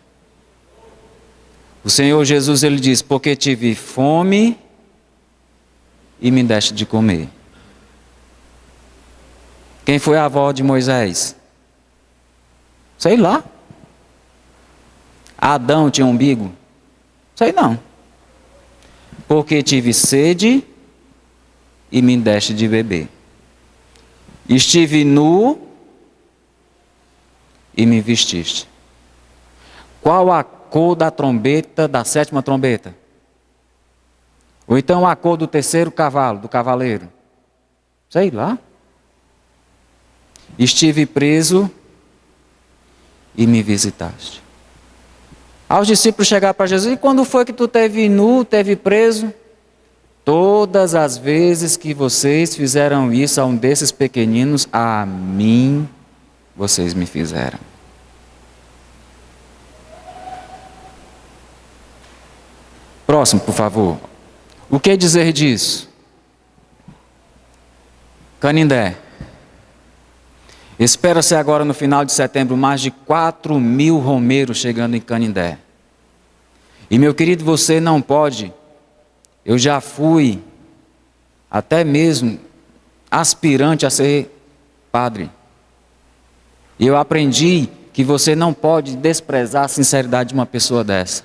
O Senhor Jesus, ele diz, porque tive fome e me deste de comer. Quem foi a avó de Moisés? Sei lá. Adão tinha umbigo? Sei não. Porque tive sede e me deste de beber. Estive nu e me vestiste. Qual a cor da trombeta, da 7ª trombeta? Ou então a cor do 3º cavalo, do cavaleiro? Sei lá. Estive preso e me visitaste. Aos discípulos chegaram para Jesus, e quando foi que tu teve nu, teve preso? Todas as vezes que vocês fizeram isso a um desses pequeninos, a mim vocês me fizeram. Próximo, por favor. O que dizer disso? Canindé. Espera-se agora no final de setembro mais de 4.000 romeiros chegando em Canindé. E meu querido, você não pode, eu já fui até mesmo aspirante a ser padre. E eu aprendi que você não pode desprezar a sinceridade de uma pessoa dessa.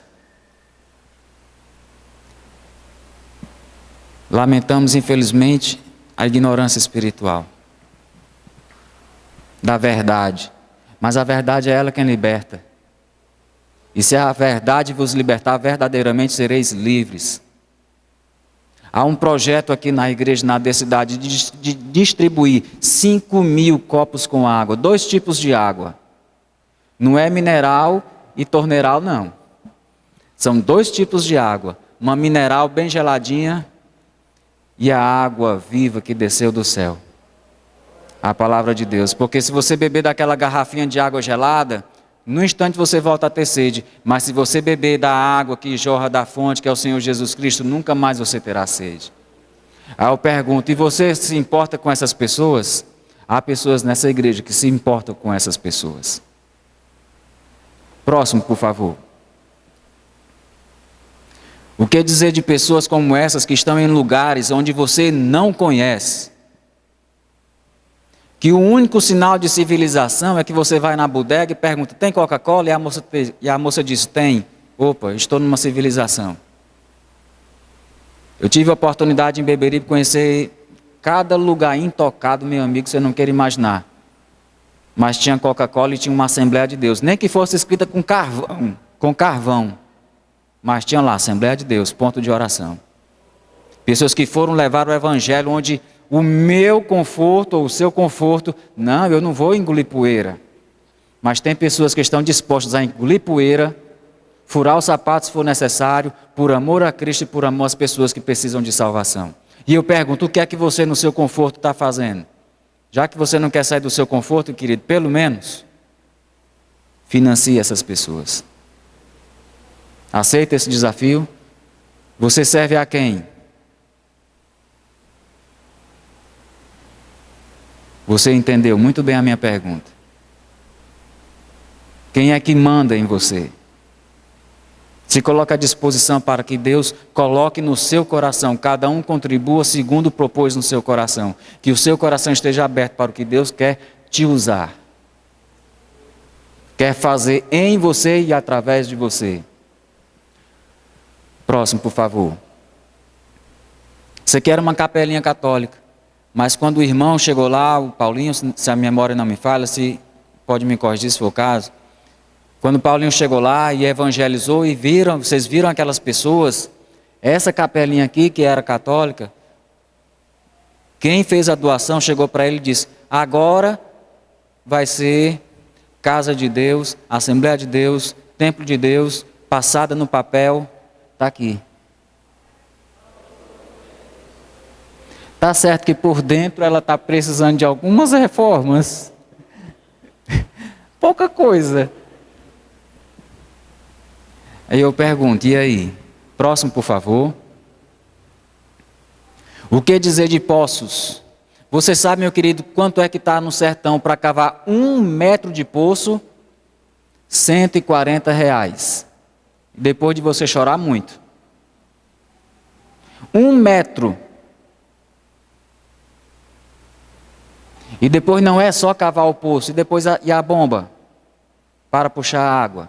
Lamentamos, infelizmente, a ignorância espiritual da verdade, mas a verdade é ela quem liberta. E se a verdade vos libertar, verdadeiramente sereis livres. Há um projeto aqui na igreja, na cidade, de distribuir 5.000 copos com água, 2 tipos de água. Não é mineral e torneiral, não. São 2 tipos de água, uma mineral bem geladinha e a água viva que desceu do céu. A palavra de Deus, porque se você beber daquela garrafinha de água gelada, no instante você volta a ter sede, mas se você beber da água que jorra da fonte, que é o Senhor Jesus Cristo, nunca mais você terá sede. Aí eu pergunto, e você se importa com essas pessoas? Há pessoas nessa igreja que se importam com essas pessoas. Próximo, por favor. O que dizer de pessoas como essas que estão em lugares onde você não conhece? Que o único sinal de civilização é que você vai na bodega e pergunta, tem Coca-Cola? E a moça diz, tem. Opa, estou numa civilização. Eu tive a oportunidade em Beberibe de conhecer cada lugar intocado, meu amigo, você não quer imaginar. Mas tinha Coca-Cola e tinha uma Assembleia de Deus. Nem que fosse escrita com carvão. Mas tinha lá, Assembleia de Deus, ponto de oração. Pessoas que foram levar o evangelho onde o meu conforto ou o seu conforto, não, eu não vou engolir poeira. Mas tem pessoas que estão dispostas a engolir poeira, furar os sapatos se for necessário, por amor a Cristo e por amor às pessoas que precisam de salvação. E eu pergunto, o que é que você no seu conforto está fazendo? Já que você não quer sair do seu conforto, querido, pelo menos financie essas pessoas. Aceita esse desafio? Você serve a quem? Você entendeu muito bem a minha pergunta. Quem é que manda em você? Se coloca à disposição para que Deus coloque no seu coração, cada um contribua segundo propôs no seu coração. Que o seu coração esteja aberto para o que Deus quer te usar. Quer fazer em você e através de você. Próximo, por favor. Você quer uma capelinha católica, mas quando o irmão chegou lá, o Paulinho, se a memória não me falha, se pode me corrigir se for o caso, quando o Paulinho chegou lá e evangelizou e vocês viram aquelas pessoas, essa capelinha aqui que era católica, quem fez a doação chegou para ele e disse, agora vai ser casa de Deus, Assembleia de Deus, Templo de Deus, passada no papel, está aqui. Está certo que por dentro ela está precisando de algumas reformas. Pouca coisa. Aí eu pergunto, e aí? Próximo, por favor. O que dizer de poços? Você sabe, meu querido, quanto é que está no sertão para cavar 1 metro de poço? R$140. Depois de você chorar muito. 1 metro. E depois não é só cavar o poço, e depois a bomba para puxar a água.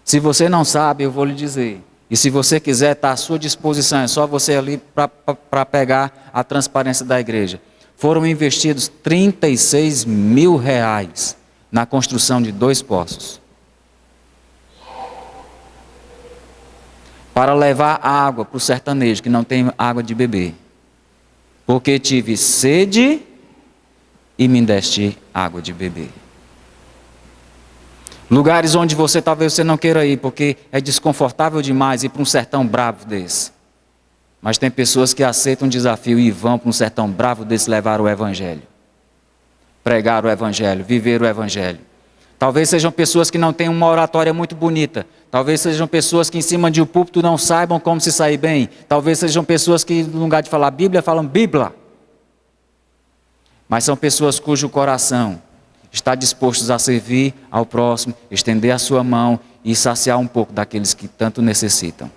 Se você não sabe, eu vou lhe dizer. E se você quiser, está à sua disposição, é só você ali para pegar a transparência da igreja. Foram investidos R$36 mil na construção de 2 poços. Para levar água para o sertanejo, que não tem água de beber. Porque tive sede e me deste água de beber. Lugares onde talvez você não queira ir, porque é desconfortável demais ir para um sertão bravo desse. Mas tem pessoas que aceitam o desafio e vão para um sertão bravo desse levar o evangelho. Pregar o evangelho, viver o evangelho. Talvez sejam pessoas que não têm uma oratória muito bonita. Talvez sejam pessoas que em cima de um púlpito não saibam como se sair bem. Talvez sejam pessoas que no lugar de falar Bíblia, falam Bíblia. Mas são pessoas cujo coração está disposto a servir ao próximo, estender a sua mão e saciar um pouco daqueles que tanto necessitam.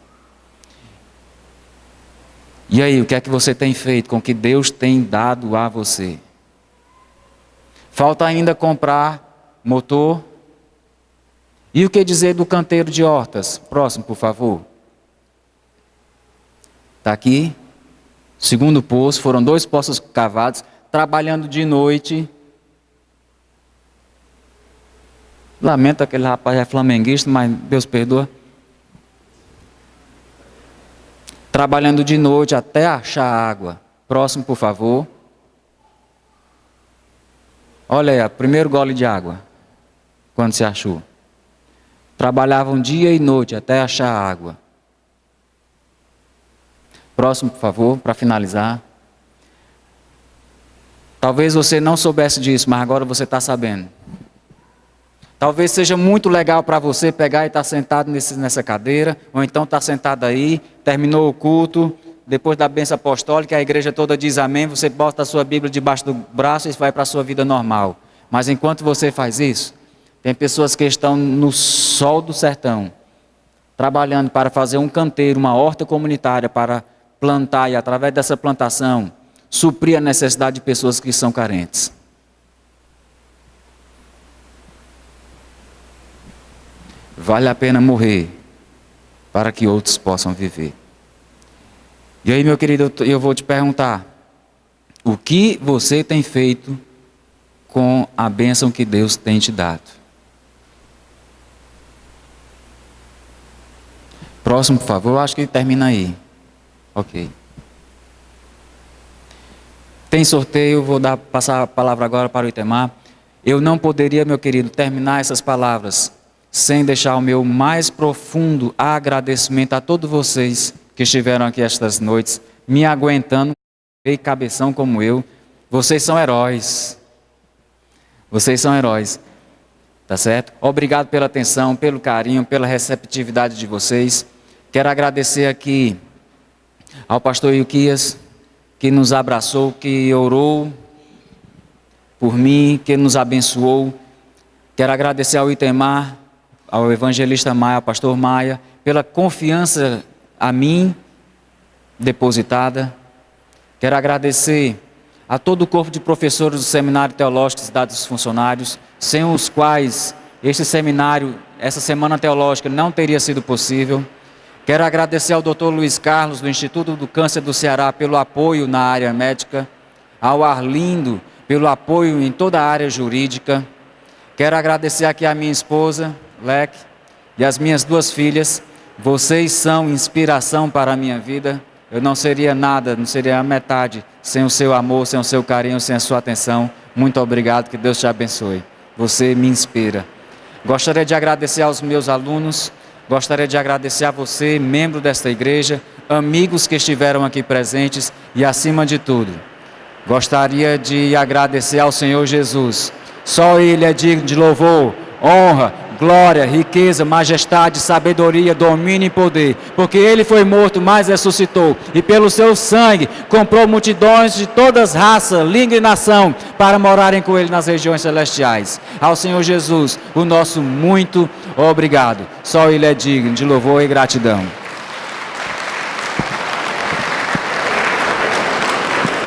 E aí, o que é que você tem feito com o que Deus tem dado a você? Falta ainda comprar motor. E o que dizer do canteiro de hortas? Próximo, por favor. Está aqui. Segundo poço, foram 2 poços cavados, trabalhando de noite. Lamento, aquele rapaz é flamenguista, mas Deus perdoa. Trabalhando de noite até achar água. Próximo, por favor. Olha aí, primeiro gole de água. Quando se achou. Trabalhavam dia e noite até achar água. Próximo, por favor, para finalizar. Talvez você não soubesse disso, mas agora você está sabendo. Talvez seja muito legal para você pegar e estar sentado nessa cadeira, ou então estar sentado aí, terminou o culto, depois da bênção apostólica, a igreja toda diz amém, você bota a sua Bíblia debaixo do braço e vai para a sua vida normal. Mas enquanto você faz isso, tem pessoas que estão no sol do sertão, trabalhando para fazer um canteiro, uma horta comunitária, para plantar e através dessa plantação, suprir a necessidade de pessoas que são carentes. Vale a pena morrer para que outros possam viver. E aí, meu querido, eu vou te perguntar, o que você tem feito com a bênção que Deus tem te dado? Próximo, por favor, eu acho que termina aí. Ok. Tem sorteio, vou passar a palavra agora para o Itemar. Eu não poderia, meu querido, terminar essas palavras sem deixar o meu mais profundo agradecimento a todos vocês que estiveram aqui estas noites, me aguentando, e cabeção como eu. Vocês são heróis. Vocês são heróis. Tá certo? Obrigado pela atenção, pelo carinho, pela receptividade de vocês. Quero agradecer aqui ao pastor Ilquias, que nos abraçou, que orou por mim, que nos abençoou. Quero agradecer ao Itemar, ao evangelista Maia, ao pastor Maia, pela confiança a mim depositada. Quero agradecer a todo o corpo de professores do Seminário Teológico Cidade dos Funcionários, sem os quais este seminário, essa semana teológica não teria sido possível. Quero agradecer ao Dr. Luiz Carlos, do Instituto do Câncer do Ceará, pelo apoio na área médica, ao Arlindo, pelo apoio em toda a área jurídica. Quero agradecer aqui a minha esposa, Leque, e as minhas 2 filhas. Vocês são inspiração para a minha vida. Eu não seria nada, não seria a metade sem o seu amor, sem o seu carinho, sem a sua atenção. Muito obrigado, que Deus te abençoe. Você me inspira. Gostaria de agradecer aos meus alunos, gostaria de agradecer a você, membro desta igreja, amigos que estiveram aqui presentes e, acima de tudo, gostaria de agradecer ao Senhor Jesus. Só Ele é digno de louvor, honra, glória, riqueza, majestade, sabedoria, domínio e poder, porque Ele foi morto, mas ressuscitou, e pelo seu sangue comprou multidões de todas raças, língua e nação, para morarem com Ele nas regiões celestiais. Ao Senhor Jesus, o nosso muito obrigado. Só Ele é digno de louvor e gratidão.